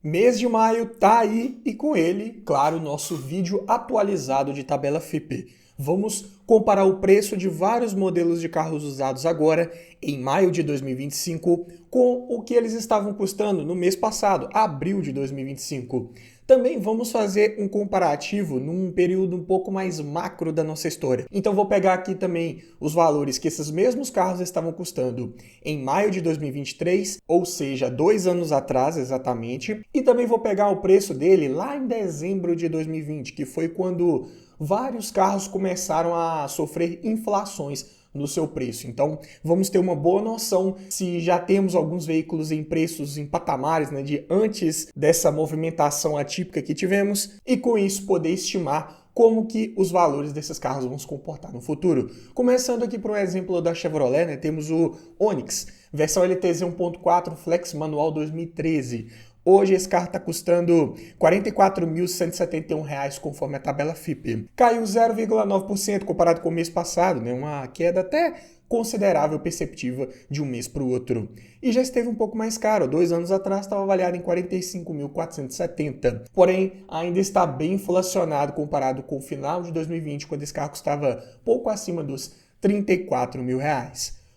Mês de maio tá aí e com ele, claro, o nosso vídeo atualizado de tabela FIPE. Vamos comparar o preço de vários modelos de carros usados agora, em maio de 2025, com o que eles estavam custando no mês passado, abril de 2025. Também vamos fazer um comparativo num período um pouco mais macro da nossa história. Então vou pegar aqui também os valores que esses mesmos carros estavam custando em maio de 2023, ou seja, 2 anos atrás exatamente, e também vou pegar o preço dele lá em dezembro de 2020, que foi quando vários carros começaram a sofrer inflações no seu preço. Então, vamos ter uma boa noção se já temos alguns veículos em preços, em patamares, né, de antes dessa movimentação atípica que tivemos, e com isso poder estimar como que os valores desses carros vão se comportar no futuro. Começando aqui por um exemplo da Chevrolet, né, temos o Onix, versão LTZ 1.4 Flex Manual 2013. Hoje esse carro está custando R$ 44.171 conforme a tabela FIPE. Caiu 0,9% comparado com o mês passado, né? Uma queda até considerável, perceptiva de um mês para o outro. E já esteve um pouco mais caro. 2 anos atrás estava avaliado em 45.470. Porém, ainda está bem inflacionado comparado com o final de 2020, quando esse carro custava pouco acima dos R$ 34 mil.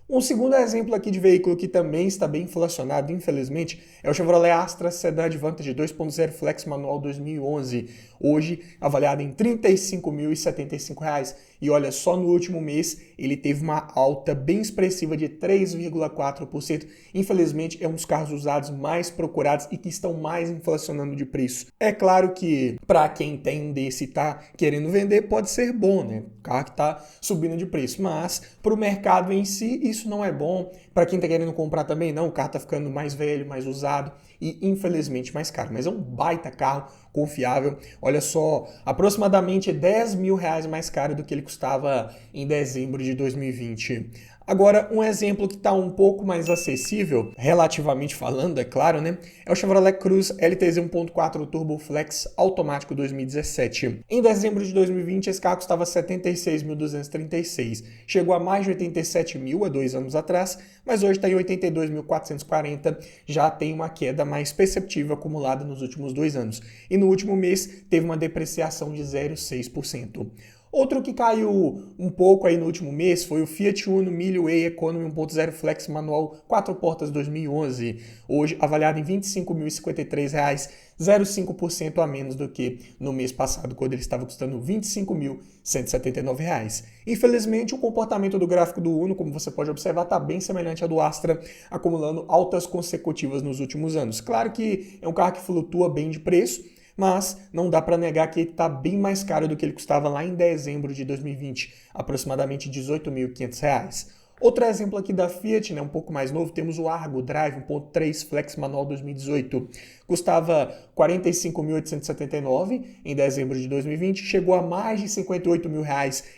Um segundo exemplo aqui de veículo que também está bem inflacionado, infelizmente, é o Chevrolet Astra Sedan Advantage 2.0 Flex Manual 2011, hoje avaliado em R$ 35.075. E olha, só no último mês ele teve uma alta bem expressiva de 3,4%. Infelizmente, é um dos carros usados mais procurados e que estão mais inflacionando de preço. É claro que para quem tem um desse e está querendo vender, pode ser bom, né? O carro que está subindo de preço, mas para o mercado em si, isso não é bom. Para quem está querendo comprar também, não. O carro está ficando mais velho, mais usado e infelizmente mais caro. Mas é um baita carro, confiável. Olha só, aproximadamente R$ 10 mil mais caro do que ele custava em dezembro de 2020. Agora, um exemplo que está um pouco mais acessível, relativamente falando, é claro, né? É o Chevrolet Cruze LTZ 1.4 Turbo Flex automático 2017. Em dezembro de 2020, esse carro custava R$ 76.236. Chegou a mais de 87 mil há 2 anos atrás, mas hoje está em 82.440. Já tem uma queda mais perceptível acumulada nos últimos 2 anos. E no último mês, teve uma depreciação de 0,6%. Outro que caiu um pouco aí no último mês foi o Fiat Uno Mille Way Economy 1.0 Flex Manual 4 portas 2011, hoje avaliado em R$ 25.053, 0,5% a menos do que no mês passado, quando ele estava custando R$ 25.179. Infelizmente, o comportamento do gráfico do Uno, como você pode observar, está bem semelhante ao do Astra, acumulando altas consecutivas nos últimos anos. Claro que é um carro que flutua bem de preço, mas não dá para negar que ele está bem mais caro do que ele custava lá em dezembro de 2020, aproximadamente R$ 18.500. Outro exemplo aqui da Fiat, né, um pouco mais novo, temos o Argo Drive 1.3 Flex Manual 2018. Custava R$ 45.879 em dezembro de 2020, chegou a mais de R$ 58 mil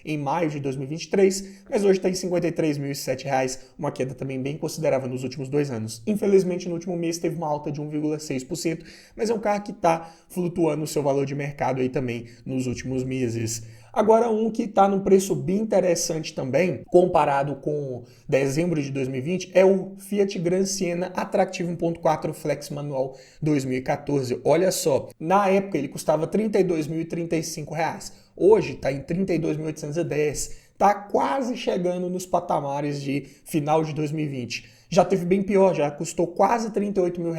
em maio de 2023, mas hoje está em R$ 53.007, uma queda também bem considerável nos últimos 2 anos. Infelizmente, no último mês teve uma alta de 1,6%, mas é um carro que está flutuando o seu valor de mercado aí também nos últimos meses. Agora, um que está num preço bem interessante também, comparado com dezembro de 2020, é o Fiat Gran Siena Attractive 1.4 Flex Manual 2014. Olha só, na época ele custava R$ 32.035. Hoje está em R$ 32.810. Está quase chegando nos patamares de final de 2020. Já teve bem pior, já custou quase R$ 38 mil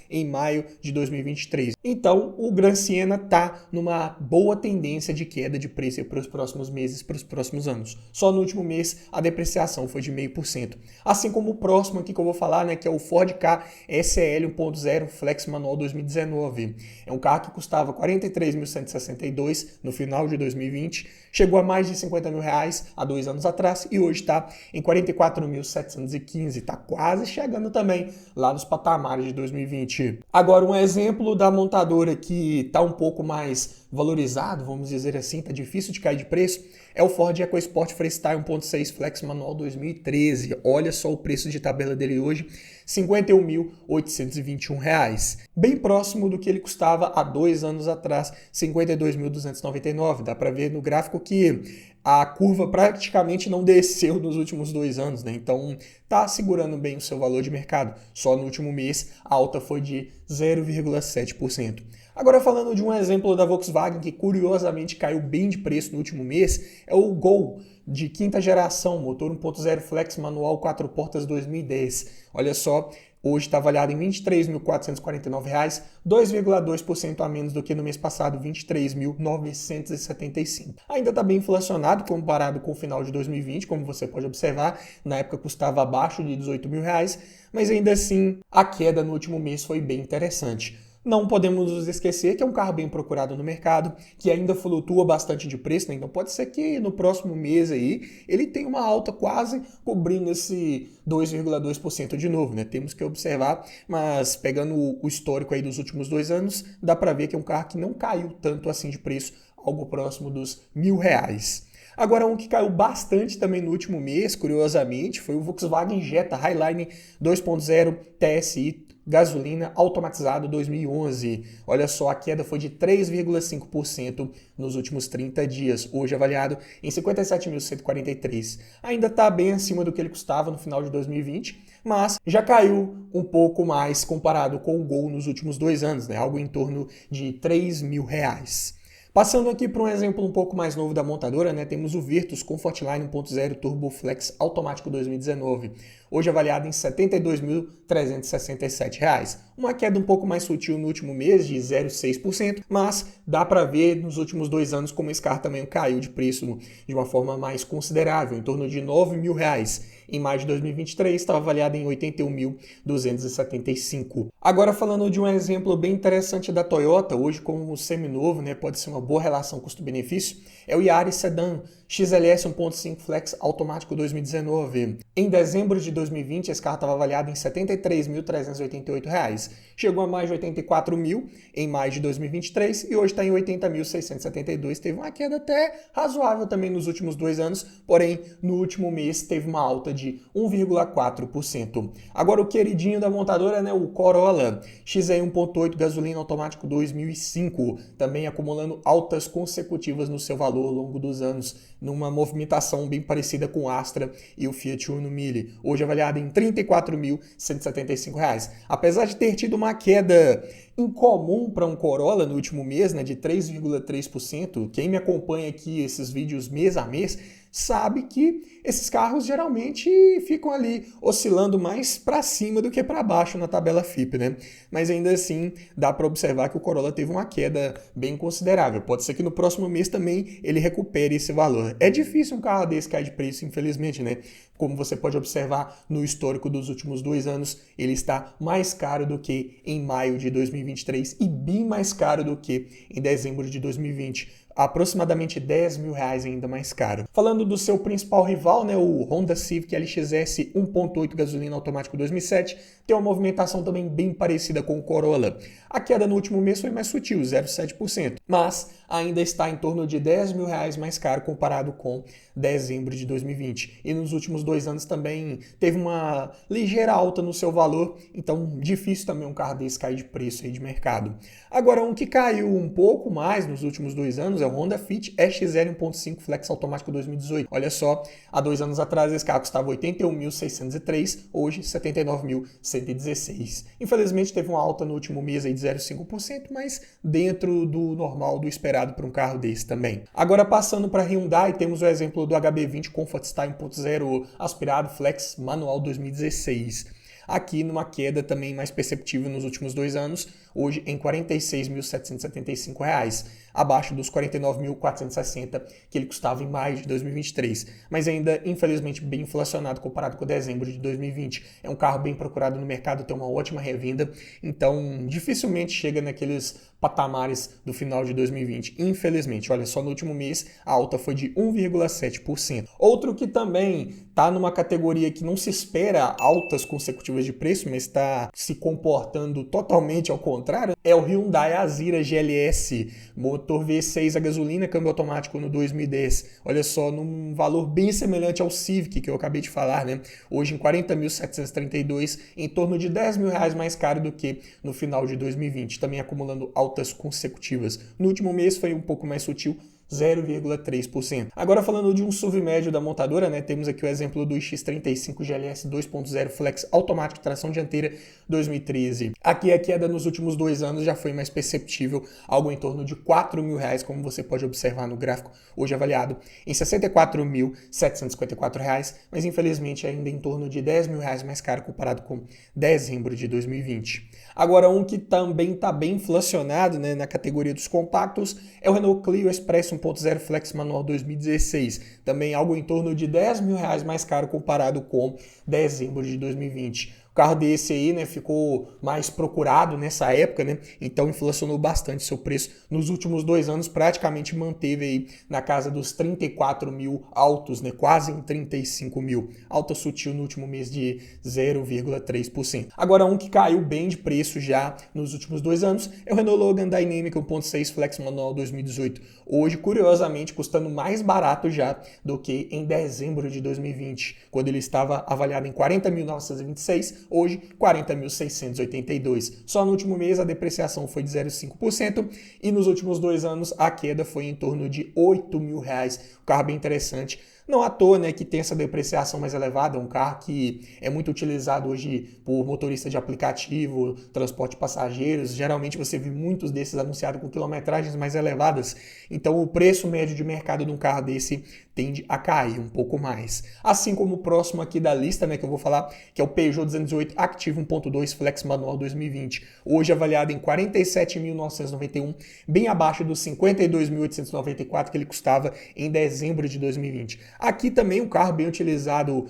em maio de 2023. Então, o Gran Siena está numa boa tendência de queda de preço para os próximos meses, para os próximos anos. Só no último mês, a depreciação foi de 0,5%. Assim como o próximo aqui que eu vou falar, né, que é o Ford Ka SL 1.0 Flex Manual 2019. É um carro que custava R$ 43.162 no final de 2020, chegou a mais de R$ 50 mil há 2 anos atrás e hoje está em R$ 44.715. Está quase chegando também lá nos patamares de 2020. Agora, um exemplo da montadora que está um pouco mais valorizado, vamos dizer assim, está difícil de cair de preço, é o Ford EcoSport Freestyle 1.6 Flex Manual 2013. Olha só o preço de tabela dele hoje, R$ 51.821. Bem próximo do que ele custava há 2 anos atrás, R$ 52.299. Dá para ver no gráfico que a curva praticamente não desceu nos últimos 2 anos, né? Então tá segurando bem o seu valor de mercado. Só no último mês a alta foi de 0,7%. Agora falando de um exemplo da Volkswagen que curiosamente caiu bem de preço no último mês, é o Gol de quinta geração, motor 1.0 flex manual 4 portas 2010. Olha só, hoje está avaliado em R$ 23.449, 2,2% a menos do que no mês passado, R$ 23.975. Ainda está bem inflacionado comparado com o final de 2020, como você pode observar, na época custava abaixo de R$ 18.000, mas ainda assim a queda no último mês foi bem interessante. Não podemos nos esquecer que é um carro bem procurado no mercado, que ainda flutua bastante de preço, né? Então pode ser que no próximo mês aí ele tenha uma alta quase cobrindo esse 2,2% de novo, né? Temos que observar, mas pegando o histórico aí dos últimos 2 anos, dá para ver que é um carro que não caiu tanto assim de preço, algo próximo dos R$ 1.000. Agora, um que caiu bastante também no último mês, curiosamente, foi o Volkswagen Jetta Highline 2.0 TSI gasolina automatizado 2011. Olha só, a queda foi de 3,5% nos últimos 30 dias, hoje avaliado em 57.143. Ainda está bem acima do que ele custava no final de 2020, mas já caiu um pouco mais comparado com o Gol nos últimos 2 anos, né? Algo em torno de R$ 3.000. Passando aqui para um exemplo um pouco mais novo da montadora, né, temos o Virtus Comfortline 1.0 Turbo Flex automático 2019, hoje avaliado em R$ 72.367. Uma queda um pouco mais sutil no último mês, de 0,6%, mas dá para ver nos últimos 2 anos como esse carro também caiu de preço de uma forma mais considerável, em torno de R$ 9.000. Em maio de 2023, estava avaliado em R$ 81.275. Agora, falando de um exemplo bem interessante da Toyota, hoje com o seminovo, né, pode ser uma boa relação custo-benefício, é o Yaris Sedan XLS 1.5 Flex automático 2019. Em dezembro de 2020, esse carro estava avaliado em R$ 73.388. Chegou a mais de R$ 84.000 em maio de 2023 e hoje está em R$ 80.672. Teve uma queda até razoável também nos últimos 2 anos, porém, no último mês teve uma alta de 1,4%. Agora, o queridinho da montadora, né, o Corolla XE 1.8 gasolina automático 2005, também acumulando altas consecutivas no seu valor ao longo dos anos, numa movimentação bem parecida com o Astra e o Fiat Uno Mille, hoje avaliado em R$ 34.175. Apesar de ter tido uma queda incomum para um Corolla no último mês, né, de 3,3%, quem me acompanha aqui esses vídeos mês a mês sabe que esses carros geralmente ficam ali oscilando mais para cima do que para baixo na tabela FIPE, né? Mas ainda assim dá para observar que o Corolla teve uma queda bem considerável. Pode ser que no próximo mês também ele recupere esse valor. É difícil um carro desse cair de preço, infelizmente, né? Como você pode observar no histórico dos últimos 2 anos, ele está mais caro do que em maio de 2023 e bem mais caro do que em dezembro de 2020. Aproximadamente R$ 10.000 ainda mais caro. Falando do seu principal rival, né, o Honda Civic LXS 1.8 gasolina automático 2007, tem uma movimentação também bem parecida com o Corolla. A queda no último mês foi mais sutil, 0,7%, mas ainda está em torno de R$ 10.000 mais caro comparado com dezembro de 2020. E nos últimos 2 anos também teve uma ligeira alta no seu valor, então difícil também um carro desse cair de preço aí de mercado. Agora, um que caiu um pouco mais nos últimos 2 anos é o Honda Fit EXL 1.5 Flex automático 2018. Olha só, há 2 anos atrás esse carro custava R$ 81.603, hoje R$ 79.116. Infelizmente teve uma alta no último mês aí de 0,5%, mas dentro do normal, do esperado para um carro desse também. Agora passando para a Hyundai, temos o exemplo do HB20 Comfort Style 1.0 aspirado Flex manual 2016. Aqui numa queda também mais perceptível nos últimos 2 anos, hoje em R$ 46.775, abaixo dos R$ 49.460 que ele custava em maio de 2023, mas ainda infelizmente bem inflacionado comparado com dezembro de 2020. É um carro bem procurado no mercado, tem uma ótima revenda, então dificilmente chega naqueles patamares do final de 2020, infelizmente. Olha, só no último mês a alta foi de 1,7%. Outro que também está numa categoria que não se espera altas consecutivas de preço, mas está se comportando totalmente ao contrário, é o Hyundai Azira GLS, motor V6 a gasolina, câmbio automático no 2010. Olha só, num valor bem semelhante ao Civic que eu acabei de falar, né? Hoje em R$ 40.732, em torno de R$ 10.000 mais caro do que no final de 2020, também acumulando altas consecutivas. No último mês foi um pouco mais sutil, 0,3%. Agora falando de um SUV médio da montadora, né, temos aqui o exemplo do X35 GLS 2.0 Flex automático tração dianteira 2013. Aqui a queda nos últimos 2 anos já foi mais perceptível, algo em torno de R$ 4.000, como você pode observar no gráfico, hoje avaliado em R$ 64.754, mas infelizmente ainda em torno de R$ 10.000 mais caro comparado com dezembro de 2020. Agora um que também está bem inflacionado, né, na categoria dos compactos é o Renault Clio Express 1.0 Flex manual 2016, também algo em torno de R$ 10.000 mais caro comparado com dezembro de 2020. O carro desse aí, né, ficou mais procurado nessa época, né, então inflacionou bastante seu preço. Nos últimos 2 anos praticamente manteve aí na casa dos 34 mil altos, né, quase em 35 mil. Alta sutil no último mês de 0,3%. Agora um que caiu bem de preço já nos últimos 2 anos é o Renault Logan Dynamic 1.6 Flex manual 2018. Hoje, curiosamente, custando mais barato já do que em dezembro de 2020, quando ele estava avaliado em 40.926, hoje 40.682. Só no último mês a depreciação foi de 0,5% e nos últimos 2 anos a queda foi em torno de R$ 8.000. Um carro bem interessante. Não à toa, né, que tem essa depreciação mais elevada, um carro que é muito utilizado hoje por motoristas de aplicativo, transporte de passageiros. Geralmente você vê muitos desses anunciados com quilometragens mais elevadas. Então o preço médio de mercado de um carro desse tende a cair um pouco mais. Assim como o próximo aqui da lista, né, que eu vou falar, que é o Peugeot 208 Active 1.2 Flex manual 2020. Hoje avaliado em 47.991, bem abaixo dos 52.894 que ele custava em dezembro de 2020. Aqui também um carro bem utilizado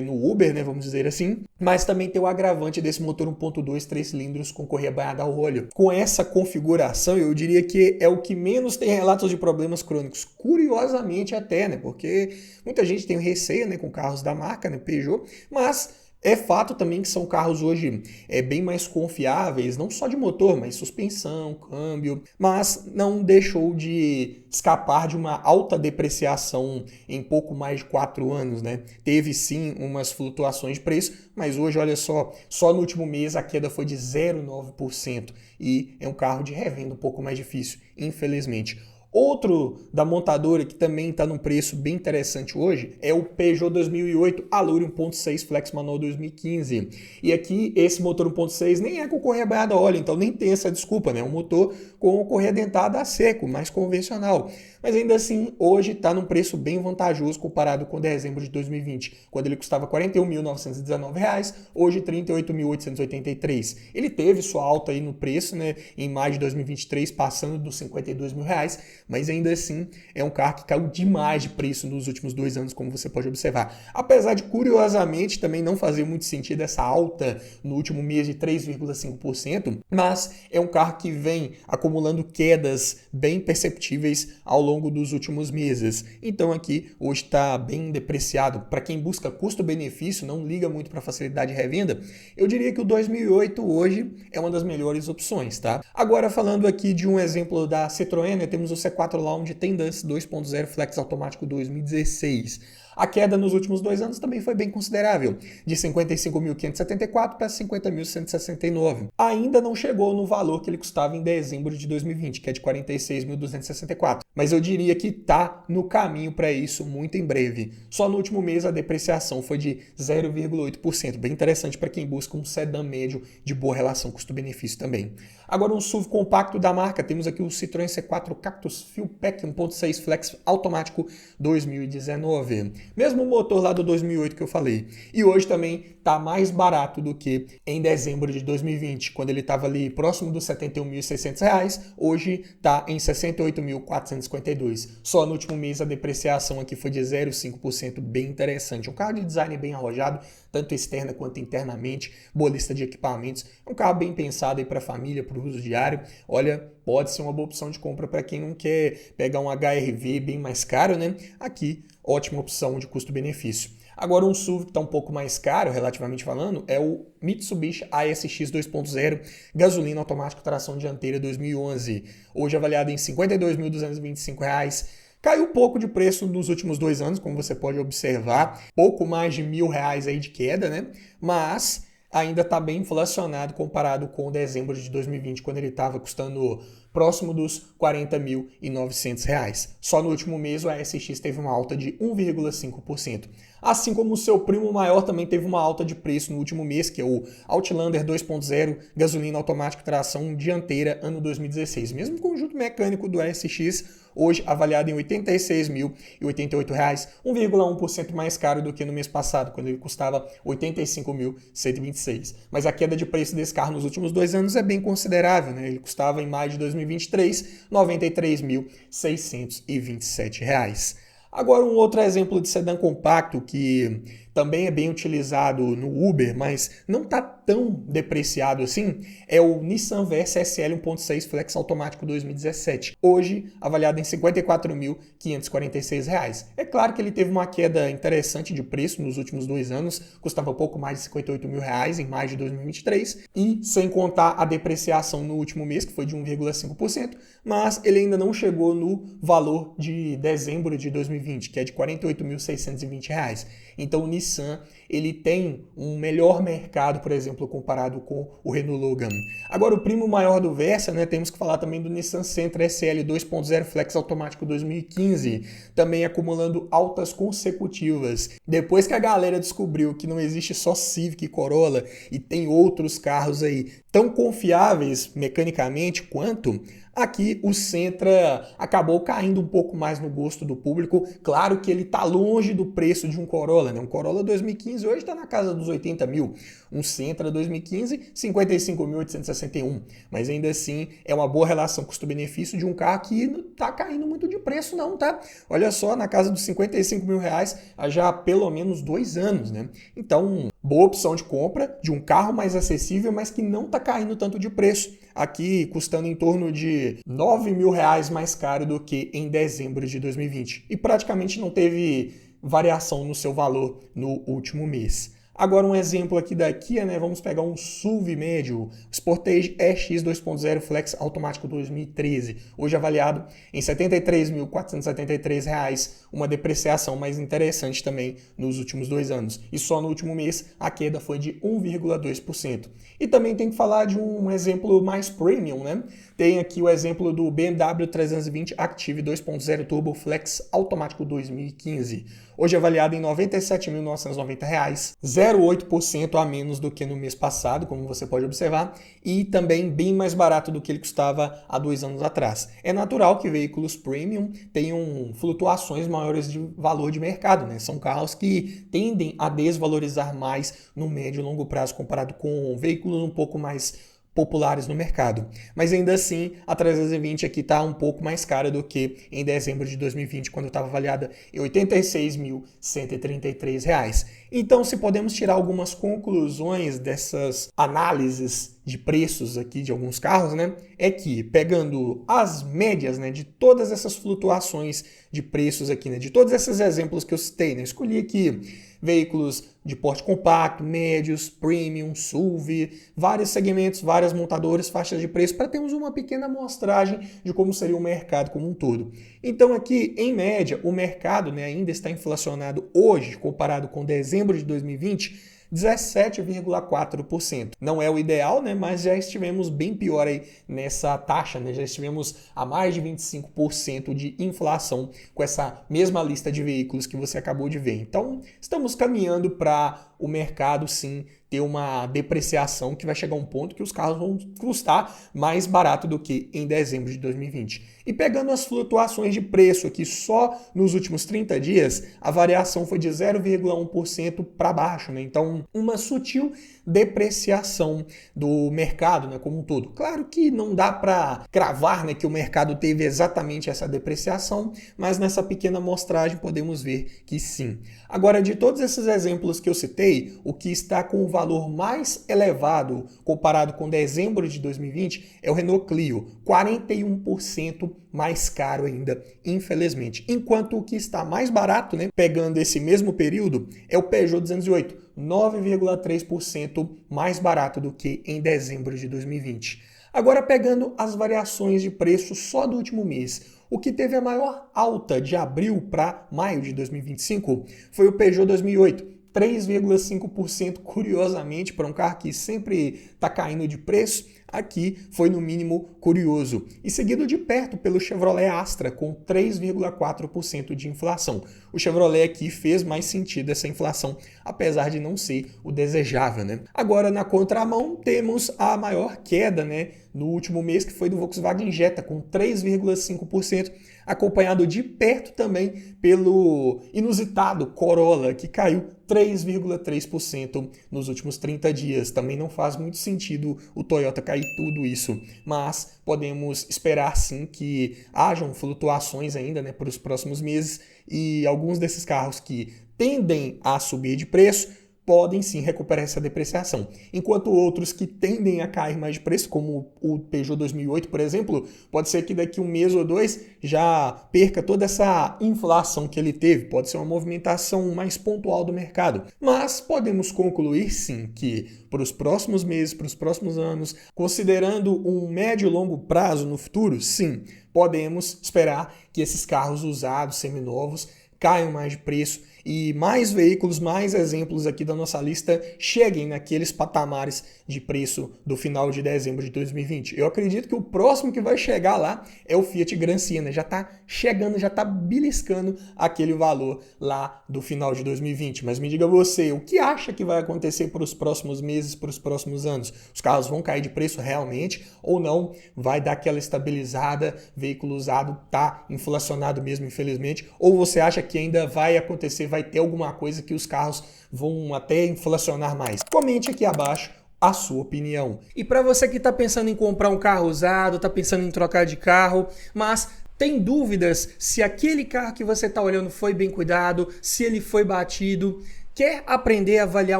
no Uber, né, vamos dizer assim, mas também tem o agravante desse motor 1.2 3 cilindros com correia banhada ao óleo. Com essa configuração, eu diria que é o que menos tem relatos de problemas crônicos. Curiosamente até, né, porque muita gente tem receio, né, com carros da marca, né, Peugeot, mas é fato também que são carros hoje bem mais confiáveis, não só de motor, mas suspensão, câmbio, mas não deixou de escapar de uma alta depreciação em pouco mais de 4 anos, né? Teve sim umas flutuações de preço, mas hoje, olha só no último mês a queda foi de 0,9% e é um carro de revenda um pouco mais difícil, infelizmente. Outro da montadora que também está num preço bem interessante hoje é o Peugeot 2008 Allure 1.6 Flex manual 2015. E aqui esse motor 1.6 nem é com correia banhada a óleo, então nem tem essa desculpa, né? É um motor com correia dentada a seco, mais convencional. Mas ainda assim, hoje está num preço bem vantajoso comparado com dezembro de 2020, quando ele custava R$ 41.919, hoje R$ 38.883. Ele teve sua alta aí no preço, né, em maio de 2023, passando dos R$ 52.000, mas ainda assim é um carro que caiu demais de preço nos últimos 2 anos, como você pode observar. Apesar de, curiosamente, também não fazer muito sentido essa alta no último mês de 3,5%, mas é um carro que vem acumulando quedas bem perceptíveis ao longo dos últimos meses. Então aqui hoje está bem depreciado. Para quem busca custo-benefício, não liga muito para facilidade de revenda, eu diria que o 2008 hoje é uma das melhores opções, tá? Agora falando aqui de um exemplo da Citroën, né, temos o C4 Lounge Tendance 2.0 Flex automático 2016. A queda nos últimos 2 anos também foi bem considerável, de 55.574 para 50.169. Ainda não chegou no valor que ele custava em dezembro de 2020, que é de 46.264. Mas eu diria que está no caminho para isso muito em breve. Só no último mês a depreciação foi de 0,8%, bem interessante para quem busca um sedã médio de boa relação custo-benefício também. Agora um SUV compacto da marca, temos aqui o Citroën C4 Cactus Fuel Pack 1.6 Flex automático 2019. Mesmo motor lá do 2008 que eu falei. E hoje também está mais barato do que em dezembro de 2020, quando ele estava ali próximo dos R$ 71.600, hoje está em R$ 68.452. Só no último mês a depreciação aqui foi de 0,5%, bem interessante. Um carro de design bem arrojado, tanto externa quanto internamente, boa lista de equipamentos. É um carro bem pensado aí para a família, para o uso diário. Olha, pode ser uma boa opção de compra para quem não quer pegar um HR-V bem mais caro, né? Aqui, ótima opção de custo-benefício. Agora um SUV que está um pouco mais caro, relativamente falando, é o Mitsubishi ASX 2.0 gasolina automático tração dianteira 2011. Hoje avaliado em R$ 52.225. Caiu um pouco de preço nos últimos 2 anos, como você pode observar, pouco mais de R$ 1.000 aí de queda, né? Mas ainda está bem inflacionado comparado com dezembro de 2020, quando ele estava custando próximo dos R$ 40.900. Só no último mês o ASX teve uma alta de 1,5%. Assim como o seu primo maior também teve uma alta de preço no último mês, que é o Outlander 2.0, gasolina automática tração dianteira, ano 2016. Mesmo conjunto mecânico do ASX, hoje avaliado em R$ 86.088, 1,1% mais caro do que no mês passado, quando ele custava R$ 85.126. Mas a queda de preço desse carro nos últimos 2 anos é bem considerável, né? Ele custava em maio de 2023 R$ 93.627. Agora, um outro exemplo de sedã compacto que também é bem utilizado no Uber, mas não está tão depreciado assim, é o Nissan Versa SL 1.6 Flex automático 2017, hoje avaliado em R$ 54.546. É claro que ele teve uma queda interessante de preço nos últimos 2 anos, custava pouco mais de R$ 58 mil em maio de 2023, e sem contar a depreciação no último mês, que foi de 1,5%, mas ele ainda não chegou no valor de dezembro de 2020, que é de R$ 48.620. Então o Nissan ele tem um melhor mercado, por exemplo, comparado com o Renault Logan. Agora, o primo maior do Versa, né, temos que falar também do Nissan Sentra SL 2.0 Flex automático 2015, também acumulando altas consecutivas. Depois que a galera descobriu que não existe só Civic e Corolla e tem outros carros aí tão confiáveis mecanicamente quanto, aqui o Sentra acabou caindo um pouco mais no gosto do público. Claro que ele está longe do preço de um Corolla, né? Um Corolla 2015 hoje está na casa dos 80 mil. Um Sentra 2015, 55.861. Mas ainda assim é uma boa relação custo-benefício de um carro que não está caindo muito de preço não, tá? Olha só, na casa dos 55 mil reais há já pelo menos 2 anos, né? Então, boa opção de compra de um carro mais acessível, mas que não está caindo tanto de preço. Aqui custando em torno de 9 mil reais mais caro do que em dezembro de 2020. E praticamente não teve variação no seu valor no último mês. Agora um exemplo aqui da Kia, né? Vamos pegar um SUV médio, Sportage EX 2.0 Flex automático 2013, hoje avaliado em R$ 73.473, uma depreciação mais interessante também nos últimos 2 anos. E só no último mês a queda foi de 1,2%. E também tem que falar de um exemplo mais premium, né? Tem aqui o exemplo do BMW 320 Active 2.0 Turbo Flex automático 2015, hoje avaliado em R$ 97.990, 0,8% a menos do que no mês passado, como você pode observar, e também bem mais barato do que ele custava há 2 anos atrás. É natural que veículos premium tenham flutuações maiores de valor de mercado, né? São carros que tendem a desvalorizar mais no médio e longo prazo comparado com veículos um pouco mais populares no mercado. Mas ainda assim, a 320 aqui está um pouco mais cara do que em dezembro de 2020, quando estava avaliada em R$ 86.133. Então, se podemos tirar algumas conclusões dessas análises de preços aqui de alguns carros, né, é que pegando as médias, né, de todas essas flutuações de preços aqui, né, de todos esses exemplos que eu citei, né, escolhi aqui veículos de porte compacto, médios, premium, SUV, vários segmentos, várias montadoras, faixas de preço, para termos uma pequena amostragem de como seria o mercado como um todo. Então aqui, em média, o mercado, né, ainda está inflacionado hoje, comparado com dezembro de 2020, 17,4%. Não é o ideal, né, mas já estivemos bem pior aí nessa taxa, né? Já estivemos a mais de 25% de inflação com essa mesma lista de veículos que você acabou de ver. Então, estamos caminhando para o mercado, sim, ter uma depreciação que vai chegar a um ponto que os carros vão custar mais barato do que em dezembro de 2020. E pegando as flutuações de preço aqui só nos últimos 30 dias, a variação foi de 0,1% para baixo, né? Então, uma sutil depreciação do mercado, né, como um todo. Claro que não dá para cravar, né, que o mercado teve exatamente essa depreciação, mas nessa pequena amostragem podemos ver que sim. Agora, de todos esses exemplos que eu citei, o que está com o valor mais elevado comparado com dezembro de 2020 é o Renault Clio, 41% mais caro ainda, infelizmente. Enquanto o que está mais barato, né, pegando esse mesmo período, é o Peugeot 208, 9,3% mais barato do que em dezembro de 2020. Agora, pegando as variações de preço só do último mês, o que teve a maior alta de abril para maio de 2025 foi o Peugeot 2008, 3,5%, curiosamente, para um carro que sempre está caindo de preço. Aqui foi no mínimo curioso. E seguido de perto pelo Chevrolet Astra, com 3,4% de inflação. O Chevrolet aqui fez mais sentido essa inflação, apesar de não ser o desejável, né? Agora, na contramão, temos a maior queda, né, no último mês, que foi do Volkswagen Jetta, com 3,5%, acompanhado de perto também pelo inusitado Corolla, que caiu 3,3% nos últimos 30 dias. Também não faz muito sentido o Toyota cair tudo isso, mas podemos esperar sim que hajam flutuações ainda, né, para os próximos meses, e alguns desses carros que tendem a subir de preço podem sim recuperar essa depreciação, enquanto outros que tendem a cair mais de preço, como o Peugeot 2008, por exemplo, pode ser que daqui um mês ou dois já perca toda essa inflação que ele teve, pode ser uma movimentação mais pontual do mercado, mas podemos concluir sim que para os próximos meses, para os próximos anos, considerando um médio e longo prazo no futuro, sim, podemos esperar que esses carros usados, seminovos, caiam mais de preço e mais veículos, mais exemplos aqui da nossa lista cheguem naqueles patamares de preço do final de dezembro de 2020. Eu acredito que o próximo que vai chegar lá é o Fiat Gran Siena. Já está chegando, já está beliscando aquele valor lá do final de 2020. Mas me diga você, o que acha que vai acontecer para os próximos meses, para os próximos anos? Os carros vão cair de preço realmente ou não? Vai dar aquela estabilizada, veículo usado está inflacionado mesmo, infelizmente? Ou você acha que ainda vai acontecer, vai ter alguma coisa que os carros vão até inflacionar mais? Comente aqui abaixo a sua opinião. E para você que está pensando em comprar um carro usado, está pensando em trocar de carro, mas tem dúvidas se aquele carro que você está olhando foi bem cuidado, se ele foi batido, quer aprender a avaliar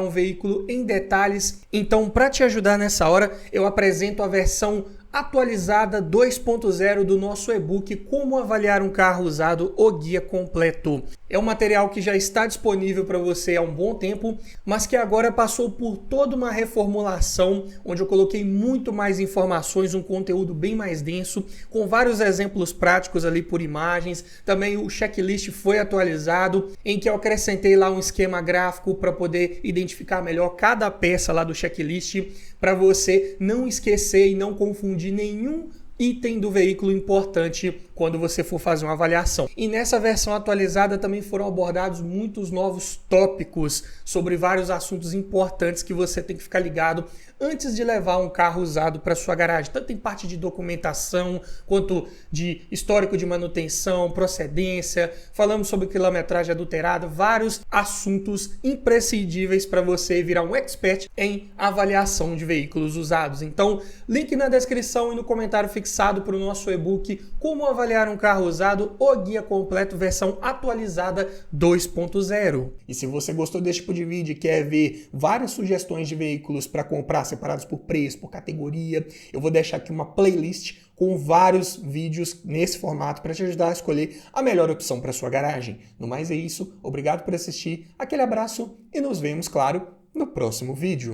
um veículo em detalhes? Então, para te ajudar nessa hora, eu apresento a versão atualizada 2.0 do nosso e-book Como Avaliar um Carro Usado, o Guia Completo. É um material que já está disponível para você há um bom tempo, mas que agora passou por toda uma reformulação, onde eu coloquei muito mais informações, um conteúdo bem mais denso, com vários exemplos práticos ali por imagens. Também o checklist foi atualizado, em que eu acrescentei lá um esquema gráfico para poder identificar melhor cada peça lá do checklist, para você não esquecer e não confundir nenhum item do veículo importante quando você for fazer uma avaliação. E nessa versão atualizada também foram abordados muitos novos tópicos sobre vários assuntos importantes que você tem que ficar ligado antes de levar um carro usado para sua garagem, tanto em parte de documentação, quanto de histórico de manutenção, procedência, falamos sobre quilometragem adulterada, vários assuntos imprescindíveis para você virar um expert em avaliação de veículos usados. Então, link na descrição e no comentário fixado para o nosso e-book Como Avaliar um Carro Usado, o Guia Completo, versão atualizada 2.0. E se você gostou desse tipo de vídeo e quer ver várias sugestões de veículos para comprar separados por preço, por categoria, eu vou deixar aqui uma playlist com vários vídeos nesse formato para te ajudar a escolher a melhor opção para sua garagem. No mais é isso, obrigado por assistir, aquele abraço e nos vemos, claro, no próximo vídeo.